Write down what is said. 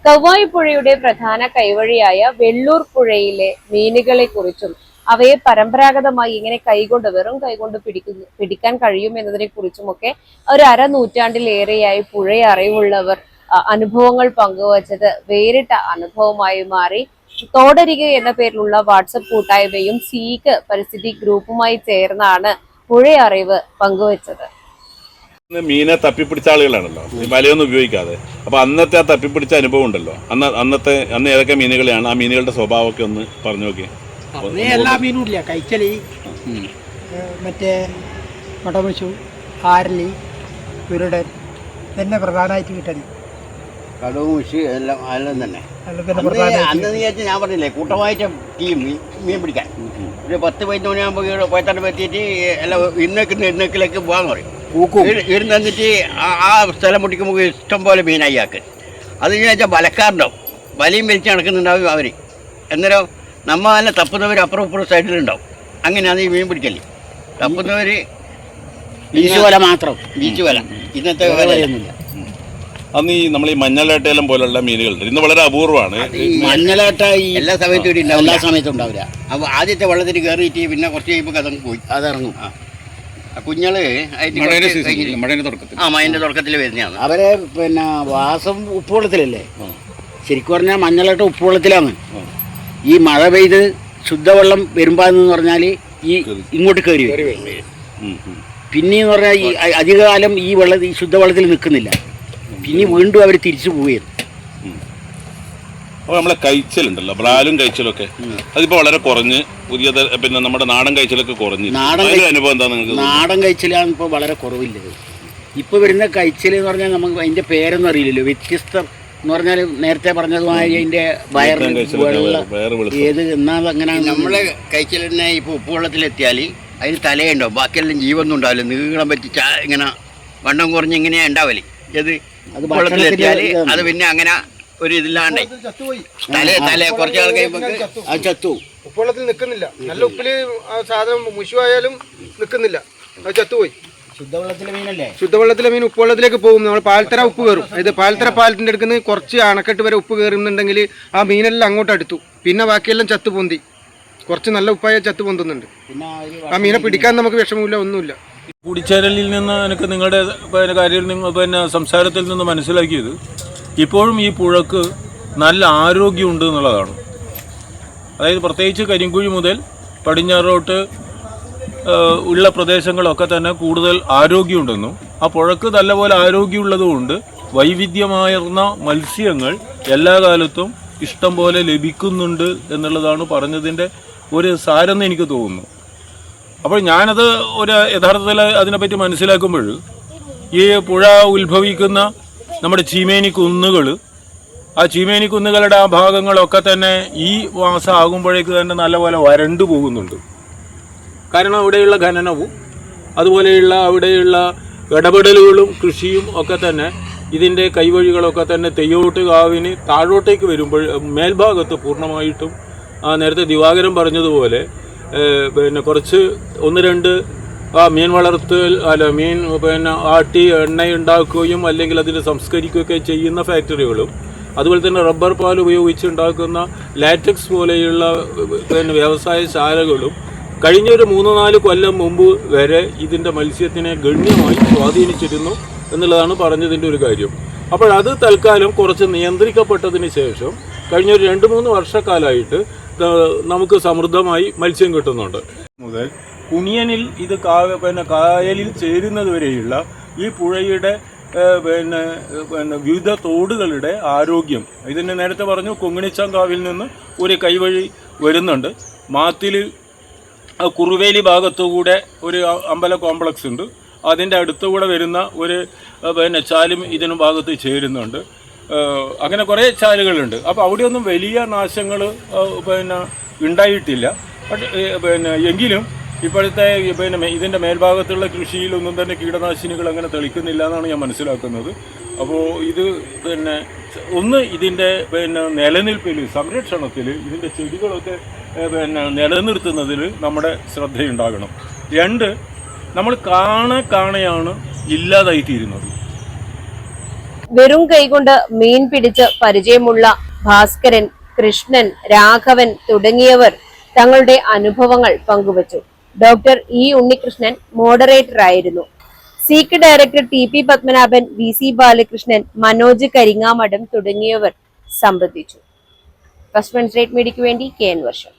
കവ്വായി പുഴയുടെ പ്രധാന കൈവഴിയായ വെള്ളൂർ പുഴയിലെ മീനുകളെ കുറിച്ചും അവയെ പരമ്പരാഗതമായി ഇങ്ങനെ വെറും കൈകൊണ്ട് പിടിക്കാൻ കഴിയും എന്നതിനെ കുറിച്ചുമൊക്കെ ഒരു അരനൂറ്റാണ്ടിലേറെയായി പുഴയെ അറിവുള്ളവർ അനുഭവങ്ങൾ പങ്കുവച്ചത് വേറിട്ട അനുഭവമായി മാറി. തോടരികെ എന്ന പേരിലുള്ള വാട്സപ്പ് കൂട്ടായ്മയും സീക്ക് പരിസ്ഥിതി ഗ്രൂപ്പുമായി ചേർന്നാണ് പുഴയറിവ് പങ്കുവച്ചത്. മീനെ തപ്പിപ്പിടിച്ച ആളുകളാണല്ലോ ഈ വലയൊന്നും ഉപയോഗിക്കാതെ. അപ്പൊ അന്നത്തെ ആ തപ്പിപ്പിടിച്ച അനുഭവം ഉണ്ടല്ലോ, അന്ന് ഏതൊക്കെ മീനുകളെയാണ്, ആ മീനുകളുടെ സ്വഭാവമൊക്കെ ഒന്ന് പറഞ്ഞു നോക്കി. എല്ലാ മീനും ഇല്ല. കൈച്ചലി, മറ്റേ മടമുശു, ആരലി, കുരുടൻ തന്നെ പ്രധാനമായിട്ട് കിട്ടല്. കടവും മുഷി എല്ലാം തന്നെ. അന്ന് വിചാരിച്ച് ഞാൻ പറഞ്ഞില്ലേ, കൂട്ടമായിട്ട് ടീം മീൻ പിടിക്കാൻ ഒരു 10-15 മണിയാകുമ്പോൾ പോയത്താണ്ട് പറ്റിയിട്ട് എല്ലാം ഇന്നേക്കിലേക്ക് പോകാന്ന് പറയും. ഇവിടുന്ന് എന്നിട്ട് ആ സ്ഥലം മുട്ടിക്കുമ്പോൾ ഇഷ്ടം പോലെ മീനായി ആക്ക്. അത് വെച്ചാൽ വലക്കാരുണ്ടാവും, വലയും വലിച്ച് നടക്കുന്നുണ്ടാവും അവർ. അന്നേരം നമ്മ തന്നെ തപ്പുന്നവർ അപ്പുറം ഇപ്പുറം സൈഡിലുണ്ടാവും. അങ്ങനെയാണ് ഈ മീൻ പിടിക്കല്. തപ്പുന്നവർ ബീച്ച് വല മാത്രം, ബീച്ച് വല. ഇന്നത്തെ വലയൊന്നുമില്ല. അന്ന് ഈ നമ്മൾ ഈ മഞ്ഞളേട്ടയെല്ലാം പോലുള്ള മീനുകളുണ്ട്. ഇന്ന് വളരെ അപൂർവമാണ്. മഞ്ഞളേട്ട എല്ലാ സമയത്തും ഉണ്ടാവില്ല. അപ്പോൾ ആദ്യത്തെ വെള്ളത്തിൽ കയറിയിട്ട് പിന്നെ കുറച്ച് കഴിയുമ്പോൾ അതങ്ങ് പോയി, അതിറങ്ങും. കുഞ്ഞള് മഴന്റെ തുടക്കത്തിൽ വരുന്നതാണ്. അവരെ പിന്നെ വാസം ഉപ്പുവെള്ളത്തിലല്ലേ. ശരിക്കും പറഞ്ഞാൽ മഞ്ഞളായിട്ട് ഉപ്പുവെള്ളത്തിലാണ്. ഈ മഴ പെയ്ത് ശുദ്ധവെള്ളം വരുമ്പോന്ന് പറഞ്ഞാൽ ഈ ഇങ്ങോട്ട് കയറി വരും. പിന്നെന്ന് പറഞ്ഞാൽ ഈ അധികകാലം ഈ ശുദ്ധവെള്ളത്തിൽ നിൽക്കുന്നില്ല. പിന്നെ വീണ്ടും അവർ തിരിച്ചു പോവുകയാണ്. അപ്പോൾ നമ്മളെ കഴിച്ചലുണ്ടല്ലോ, ബ്രാലും കഴിച്ചലൊക്കെ അതിപ്പോൾ വളരെ കുറഞ്ഞ് പുതിയ പിന്നെ നമ്മുടെ നാടൻ കഴിച്ചലൊക്കെ കുറഞ്ഞ്. അനുഭവം എന്താ നിങ്ങൾക്ക്? നാടൻ കഴിച്ചലാണ് ഇപ്പോൾ വളരെ കുറവില്ലത്. ഇപ്പോൾ വരുന്ന കഴിച്ചൽ എന്ന് പറഞ്ഞാൽ നമുക്ക് അതിൻ്റെ പേരൊന്നും അറിയില്ലല്ലോ. വ്യത്യസ്തം എന്ന് പറഞ്ഞാൽ നേരത്തെ പറഞ്ഞതുമായി അതിൻ്റെ ഏത് എന്നാൽ അങ്ങനെ നമ്മളെ കഴിച്ചൽ തന്നെ ഇപ്പോൾ ഉപ്പുവെള്ളത്തിലെത്തിയാൽ അതിന് തലയുണ്ടാവും, ബാക്കിയെല്ലാം ജീവൊന്നും ഉണ്ടാവില്ല. നീളം പറ്റി ഇങ്ങനെ വണ്ണം കുറഞ്ഞ് ഇങ്ങനെയാ ഉണ്ടാവല്. ഏത് ഉപ്പുവെള്ളത്തിലെത്തിയാൽ അത് പിന്നെ അങ്ങനെ ഒരു ഇതില്ലാണ്ടേ തല കുറച്ച് ആൾ കഴിയുമ്പോൾ അത് ചത്തു. ഉപ്പുവെള്ളത്തിൽ നിൽക്കുന്നില്ല. നല്ല ഉപ്പില് സാധനം മുഷുവായാലും നിൽക്കുന്നില്ല, അത് ചത്തുപോയി. ശുദ്ധവെള്ളത്തിലെ മീൻ ഉപ്പുവെള്ളത്തിലേക്ക് പോകും. നമ്മൾ പാൽത്തര ഉപ്പ് കയറും. ഇത് പാൽത്തര പാലത്തിന്റെ അടുക്കുന്ന കുറച്ച് അണക്കെട്ട് വരെ ഉപ്പ് കയറുന്നുണ്ടെങ്കിൽ ആ മീനെല്ലാം അങ്ങോട്ട് അടുത്തു. പിന്നെ ബാക്കിയെല്ലാം ചത്തു പൊന്തി. കുറച്ച് നല്ല ഉപ്പായ ചത്തു പൊന്തുന്നുണ്ട്. ആ മീനെ പിടിക്കാൻ നമുക്ക് വിഷമമില്ല, ഒന്നുമില്ല. കൂടിച്ചേരലിൽ നിന്ന് എനിക്ക് നിങ്ങളുടെ കാര്യത്തിൽ സംസാരത്തിൽ നിന്ന് മനസ്സിലാക്കിയത് ഇപ്പോഴും ഈ പുഴക്ക് നല്ല ആരോഗ്യമുണ്ട് എന്നുള്ളതാണ്. അതായത് പ്രത്യേകിച്ച് കരിങ്കുഴി മുതൽ പടിഞ്ഞാറോട്ട് ഉള്ള പ്രദേശങ്ങളൊക്കെ തന്നെ കൂടുതൽ ആരോഗ്യമുണ്ടെന്നും ആ പുഴക്ക് നല്ലപോലെ ആരോഗ്യമുള്ളതുകൊണ്ട് വൈവിധ്യമാർന്ന മത്സ്യങ്ങൾ എല്ലാ കാലത്തും ഇഷ്ടം പോലെ ലഭിക്കുന്നുണ്ട് എന്നുള്ളതാണ് പറഞ്ഞതിൻ്റെ ഒരു സാരെന്ന് എനിക്ക് തോന്നുന്നു. അപ്പോൾ ഞാനത് ഒരു യഥാർത്ഥത്തിൽ അതിനെപ്പറ്റി മനസ്സിലാക്കുമ്പോൾ ഈ പുഴ ഉത്ഭവിക്കുന്ന നമ്മുടെ ചീമേനി കുന്നുകൾ, ആ ചീമേനി കുന്നുകളുടെ ആ ഭാഗങ്ങളൊക്കെ തന്നെ ഈ മാസം ആകുമ്പോഴേക്ക് തന്നെ നല്ലപോലെ വരണ്ടു പോകുന്നുണ്ട്. കാരണം അവിടെയുള്ള ഖനനവും അതുപോലെയുള്ള അവിടെയുള്ള ഇടപെടലുകളും കൃഷിയും ഒക്കെ തന്നെ ഇതിൻ്റെ കൈവഴികളൊക്കെ തന്നെ തെയ്യോട്ട് കാവിന് താഴോട്ടേക്ക് വരുമ്പോൾ മേൽഭാഗത്ത് പൂർണ്ണമായിട്ടും നേരത്തെ ദിവാകരൻ പറഞ്ഞതുപോലെ പിന്നെ കുറച്ച് 1-2 മീൻ വളർത്തൽ മീൻ ആട്ടി എണ്ണയുണ്ടാക്കുകയും അല്ലെങ്കിൽ അതിന് സംസ്കരിക്കുകയൊക്കെ ചെയ്യുന്ന ഫാക്ടറികളും അതുപോലെ തന്നെ റബ്ബർ പാൽ ഉപയോഗിച്ച് ഉണ്ടാക്കുന്ന ലാറ്റക്സ് പോലെയുള്ള വ്യവസായശാലകളും കഴിഞ്ഞ ഒരു 3-4 കൊല്ലം മുമ്പ് വരെ ഇതിൻ്റെ മത്സ്യത്തിനെ ഗണ്യമായി സ്വാധീനിച്ചിരുന്നു എന്നുള്ളതാണ് പറഞ്ഞതിൻ്റെ ഒരു കാര്യം. അപ്പോൾ അത് തൽക്കാലം കുറച്ച് നിയന്ത്രിക്കപ്പെട്ടതിന് ശേഷം കഴിഞ്ഞ ഒരു 2-3 വർഷക്കാലമായിട്ട് നമുക്ക് സമൃദ്ധമായി മത്സ്യം കിട്ടുന്നുണ്ട്. മുതൽ കുണിയനിൽ ഇത് കായലിൽ ചേരുന്നത് വരെയുള്ള ഈ പുഴയുടെ വിവിധ തോടുകളുടെ ആരോഗ്യം ഇതിന് നേരത്തെ പറഞ്ഞു. കൊങ്ങിണിച്ചാങ്കാവിൽ നിന്ന് ഒരു കൈവഴി വരുന്നുണ്ട്. മാത്തിൽ കുറുവേലി ഭാഗത്തുകൂടെ ഒരു അമ്പല കോംപ്ലക്സ് ഉണ്ട്. അതിൻ്റെ അടുത്തുകൂടെ വരുന്ന ഒരു ചാലും ഇതിന് ഭാഗത്ത് ചേരുന്നുണ്ട്. അങ്ങനെ കുറേ ചാലുകളുണ്ട്. അപ്പോൾ അവിടെയൊന്നും വലിയ നാശങ്ങൾ ഉണ്ടായിട്ടില്ല. എങ്കിലും ഇപ്പോഴത്തെ ഇതിൻ്റെ മേൽഭാഗത്തുള്ള കൃഷിയിലൊന്നും തന്നെ കീടനാശിനികൾ അങ്ങനെ തെളിക്കുന്നില്ല എന്നാണ് ഞാൻ മനസ്സിലാക്കുന്നത്. അപ്പോൾ ഇത് ഇതിൻ്റെ നിലനിൽപ്പിൽ, സംരക്ഷണത്തിൽ, ഇതിൻ്റെ ചെടികളൊക്കെ നിലനിർത്തുന്നതിൽ നമ്മുടെ ശ്രദ്ധയുണ്ടാകണം. 2, നമ്മൾ കാണെയാണ് ഇല്ലാതായിത്തീരുന്നത്. വെറും കൈകൊണ്ട് മീൻ പിടിച്ച് പരിചയമുള്ള ഭാസ്കരൻ, കൃഷ്ണൻ, രാഘവൻ തുടങ്ങിയവർ തങ്ങളുടെ അനുഭവങ്ങൾ പങ്കുവച്ചു. ഡോക്ടർ ഇ ഉണ്ണികൃഷ്ണൻ മോഡറേറ്റർ ആയിരുന്നു. സീക്ക് director TP Padmanabhan, VC Balakrishnan, Manoj Karingamadom തുടങ്ങിയവർ സംബന്ധിച്ചു. ഫസ്റ്റ് മീഡിയയ്ക്ക് വേണ്ടി KN വർഷം.